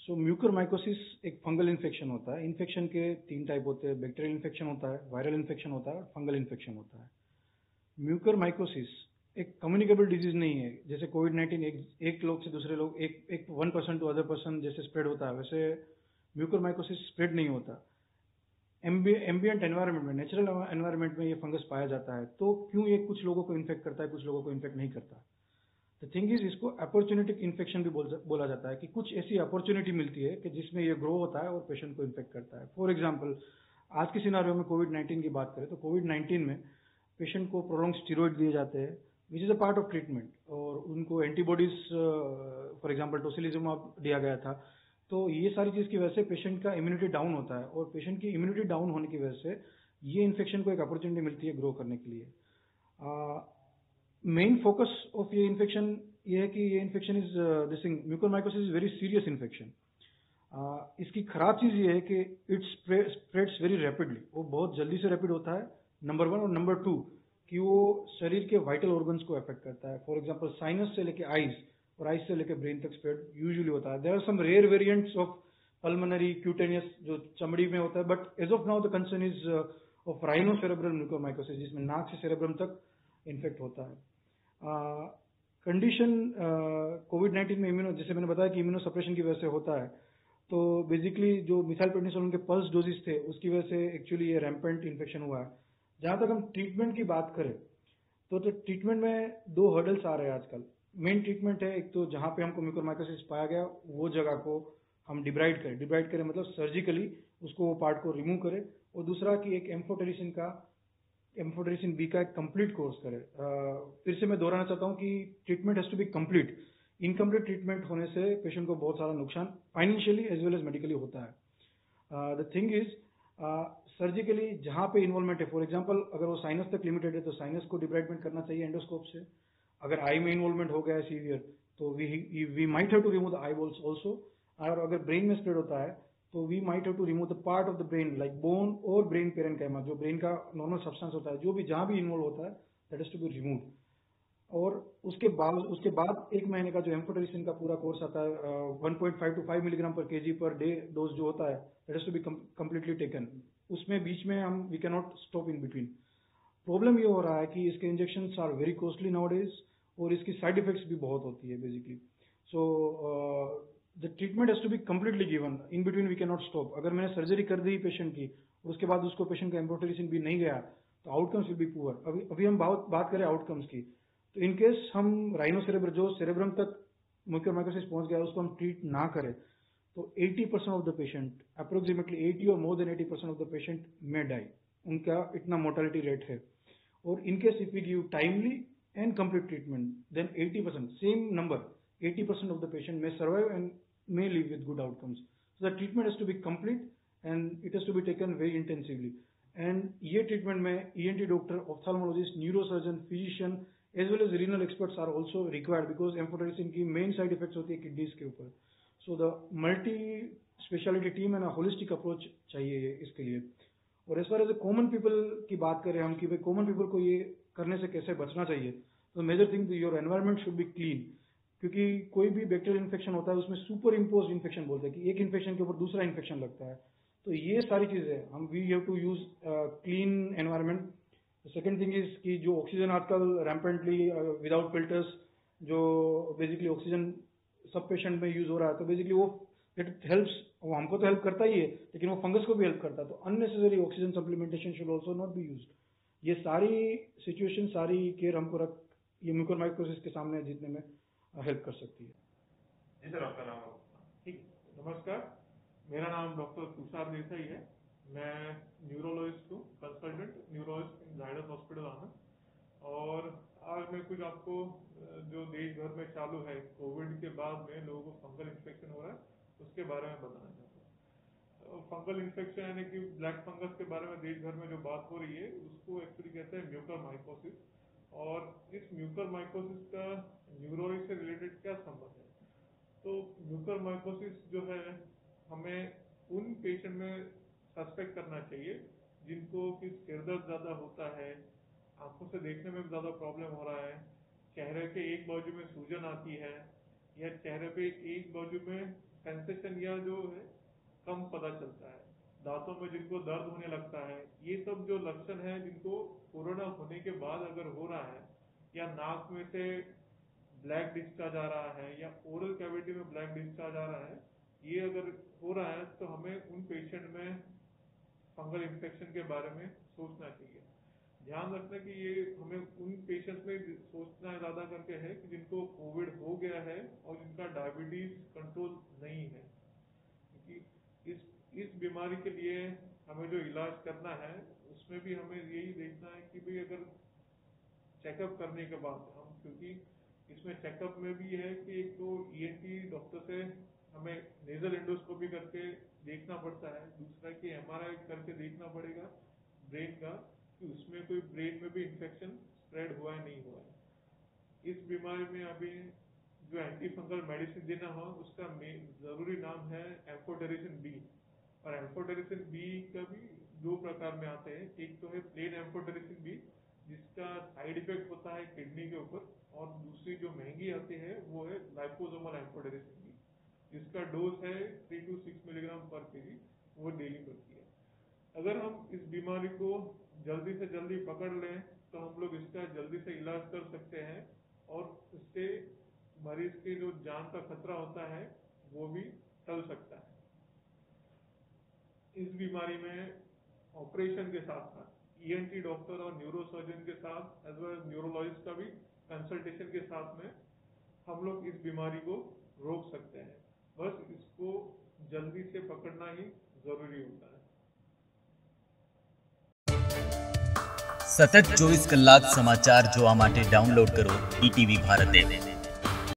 सो mucormycosis एक fungal infection होता है। इन्फेक्शन के 3 टाइप होते हैं, बैक्टीरियल इन्फेक्शन होता है, वायरल इन्फेक्शन होता है, फंगल इन्फेक्शन होता है। म्यूकरमाइकोसिस एक कम्युनिकेबल डिजीज नहीं है। जैसे कोविड-19 एक लोग से दूसरे लोग एक 1% टू अदर पर्सन जैसे स्प्रेड होता है, वैसे म्यूकरमाइकोसिस स्प्रेड नहीं होता। एम्बिएंट एनवायरनमेंट में, नेचुरल एनवायरनमेंट में ये फंगस पाया जाता है। तो क्यों ये कुछ लोगों को इन्फेक्ट करता है, कुछ लोगों को इन्फेक्ट नहीं करता? द थिंग इज, इसको अपॉर्चुनिटिक इन्फेक्शन भी बोला जाता है कि कुछ ऐसी अपॉर्चुनिटी मिलती है कि जिसमें ये ग्रो होता है और पेशेंट को इन्फेक्ट करता है। फॉर एग्जाम्पल, आज के सिनारियो में कोविड-19 की बात करें तो कोविड-19 में पेशेंट को प्रोलॉन्ग स्टीरॉइड दिए जाते हैं which is a part of treatment, और उनको एंटीबॉडीज फॉर एग्जाम्पल टोसिलिजुमाब दिया गया था। तो ये सारी चीज की वजह से पेशेंट का इम्यूनिटी डाउन होता है, और पेशेंट की इम्यूनिटी डाउन होने की वजह से ये इन्फेक्शन को एक अपॉर्चुनिटी मिलती है ग्रो करने के लिए। मेन फोकस ऑफ ये इन्फेक्शन ये है कि ये infection is this mucormycosis is very serious infection. इसकी खराब चीज ये है कि इट स्प्रेड्स वेरी रैपिडली, वो बहुत जल्दी से रैपिड होता है, नंबर 1। और नंबर 2 कि वो शरीर के वाइटल ऑर्गन्स को अफेक्ट करता है। फॉर एग्जांपल, साइनस से लेके आईज और आईज से लेके ब्रेन तक स्प्रेड यूजुअली होता है। There are some rare variants of pulmonary cutaneous जो चमड़ी में होता है, but as of now the concern is of rhinocerebral mucormycosis, जिसमें नाक से सेरेब्रम तक इन्फेक्ट होता है। कंडीशन कोविड-19 में इम्यूनो, जैसे मैंने बताया कि इम्यूनो सप्रेशन की वजह से होता है। तो बेसिकली जो मिथाइलप्रेडनिसोलोन के पल्स डोजेस थे उसकी वजह से एक्चुअली ये रैम्पेंट इन्फेक्शन हुआ है। जहां तक हम ट्रीटमेंट की बात करें तो ट्रीटमेंट में 2 हर्डल्स आ रहे हैं आजकल। मेन ट्रीटमेंट है, एक तो जहां पे हमको म्यूकरमाइकोसिस पाया गया वो जगह को हम डिब्राइड करें मतलब सर्जिकली उसको, वो पार्ट को रिमूव करें, और दूसरा कि एक एम्फोटेरिसिन बी का एक कंप्लीट कोर्स करें। फिर से मैं दोहराना चाहता हूं कि treatment has to be complete. Incomplete treatment होने से पेशेंट को बहुत सारा नुकसान financially as well as medically होता है। द थिंग इज, सर्जिकली जहां पे इन्वॉल्वमेंट है, फॉर एग्जांपल अगर वो साइनस तक लिमिटेड है तो साइनस को डिब्राइडमेंट करना चाहिए एंडोस्कोप से। अगर आई में इन्वॉल्वमेंट हो गया है सीवियर तो we might have to remove the eyeballs also. और अगर ब्रेन में स्प्रेड होता है तो we might have to remove the part of the brain like bone और ब्रेन पेरेन्काइमा, जो ब्रेन का नॉर्मल सब्सटेंस होता है, जो भी जहां भी इन्वॉल्व होता है, that is to be remove. और उसके बाद 1 महीने का जो एम्फोटेरिसिन का पूरा कोर्स आता है, 1.5 to 5 milligram per KG per day dose जो होता है, that is to be completely taken. उसमें बीच में हम we can not stop in between. Problem ये हो रहा है कि इसके injection are very costly nowadays, और इसकी साइड इफेक्ट्स भी बहुत होती है basically. So the treatment has to be completely given, in between we can not stop. अगर मैंने सर्जरी कर दी पेशेंट की और उसके बाद उसको पेशेंट का एम्फोटेरिसिन भी नहीं गया तो आउटकम्स विल बी पुअर। अभी हम बात करें आउटकम्स की, तो इनकेस हम राइनोसेरेब्रम जो सेरेब्रम तक म्यूकरमाइकोसिस पहुंच गया उसको हम ट्रीट ना करें तो 80% ऑफ द पेशेंट, अप्रोक्सीमेटली 80 और more than 80% of the patient में डाई। उनका इतना मोर्टेलिटी रेट है। और in case if we give timely and complete treatment then 80%, same number, 80% of the patient may survive and may live with good outcomes. So the treatment has to be complete and it has to be taken very intensively. And ये treatment में ENT doctor, ophthalmologist, neurosurgeon, physician as well as renal experts are also required because amphotericin की main side effects होती है kidneys के ऊपर. So the multi speciality team and a holistic approach चाहिए इसके लिए. और as far as common people की बात करें हम कि भाई कॉमन पीपल को ये करने से कैसे बचना चाहिए, तो major thing your environment should be clean. क्योंकि कोई भी बैक्टीरियल इन्फेक्शन होता है उसमें सुपर इम्पोज इन्फेक्शन बोलते हैं कि एक इन्फेक्शन के ऊपर दूसरा इन्फेक्शन लगता है। तो ये सारी चीजें हम we have to use clean environment. Second thing is कि जो ऑक्सीजन आजकल रैम्पेंटली विदाउट फिल्टर्स जो बेसिकली ऑक्सीजन सब पेशेंट में यूज हो रहा है, तो बेसिकली वो इट हेल्प्स, वो हमको तो हेल्प करता ही है लेकिन वो फंगस को भी हेल्प करता है। तो unnecessary oxygen supplementation should also not be used. ये सारी सिचुएशन, सारी केयर हमको रख ये म्यूकरमाइकोसिस के सामने जीतने में हेल्प कर सकती है। जी सर, आपका नाम? ठीक, नमस्कार, मेरा नाम डॉक्टर तुषार देसाई है। मैं न्यूरोलॉजिस्ट हूँ, कंसल्टेंट न्यूरोलॉजिस्ट इन जायडस हॉस्पिटल आनंद। और आज मैं कुछ आपको जो देश भर में चालू है कोविड के बाद में लोगों को फंगल इन्फेक्शन हो रहा है उसके बारे में बताना चाहता हूँ। फंगल इन्फेक्शन यानी कि ब्लैक फंगस के बारे में देश भर में जो बात हो रही है उसको एक्चुअली कहते हैं म्यूकरमाइकोसिस। और इस म्यूकरमाइकोसिस का न्यूरोलॉजी से रिलेटेड क्या संबंध है? तो म्यूकरमाइकोसिस जो है हमें उन पेशेंट में सस्पेक्ट करना चाहिए जिनको कि सिर दर्द ज्यादा होता है, आंखों से देखने में ज्यादा प्रॉब्लम हो रहा है, चेहरे के एक बाजू में सूजन आती है, या चेहरे पे एक बाजू में सेंसेशन या जो है कम पता चलता है, दांतों में जिनको दर्द होने लगता है, ये सब जो लक्षण है जिनको कोरोना होने के बाद अगर हो रहा है, या नाक में से ब्लैक डिस्चार्ज आ रहा है या ओरल कैविटी में ब्लैक डिस्चार्ज आ रहा है, ये अगर हो रहा है तो हमें उन पेशेंट में फंगल इन्फेक्शन के बारे में सोचना चाहिए। ध्यान रखना कि ये हमें उन पेशेंट्स में सोचना ज्यादा करके है कि जिनको कोविड हो गया है और जिनका डायबिटीज कंट्रोल नहीं है, क्योंकि इस बीमारी के लिए हमें जो इलाज करना है उसमें भी हमें यही देखना है कि भाई अगर चेकअप करने के बाद हम, क्योंकि इसमें चेकअप में भी है कि एक तो ईएनटी डॉक्टर से हमें नेजल एंडोस्कोपी करके देखना पड़ता है, दूसरा कि एमआरआई करके देखना पड़ेगा ब्रेन का कि उसमें कोई ब्रेन में भी इन्फेक्शन स्प्रेड हुआ है नहीं हुआ है। इस बीमारी में अभी जो एंटी फंगल मेडिसिन देना हो उसका जरूरी नाम है एम्फोटेरिसिन बी, और एम्फोटेरिसिन बी का भी दो प्रकार में आते हैं। एक तो है प्लेन एम्फोटेरिसिन बी जिसका साइड इफेक्ट होता है किडनी के ऊपर, और दूसरी जो महंगी आती है वो है लाइपोसोमल एम्फोटेरिसिन बी जिसका डोज है 3 to 6 मिलीग्राम पर केजी, वो डेली पड़ती है। अगर हम इस बीमारी को जल्दी से जल्दी पकड़ लें तो हम लोग इसका जल्दी से इलाज कर सकते हैं और इससे मरीज के जो जान का खतरा होता है वो भी टल सकता है। इस बीमारी में ऑपरेशन के साथ साथ ईएनटी डॉक्टर और न्यूरोसर्जन के साथ एज वेल एज न्यूरोलॉजिस्ट का भी कंसल्टेशन के साथ में हम लोग इस बीमारी को रोक सकते हैं। बस इसको जल्दी से पकड़ना ही जरूरी होता है। સતત 24 કલાક સમાચાર જોવા માટે ડાઉનલોડ કરો ઈટીવી ભારત એપ।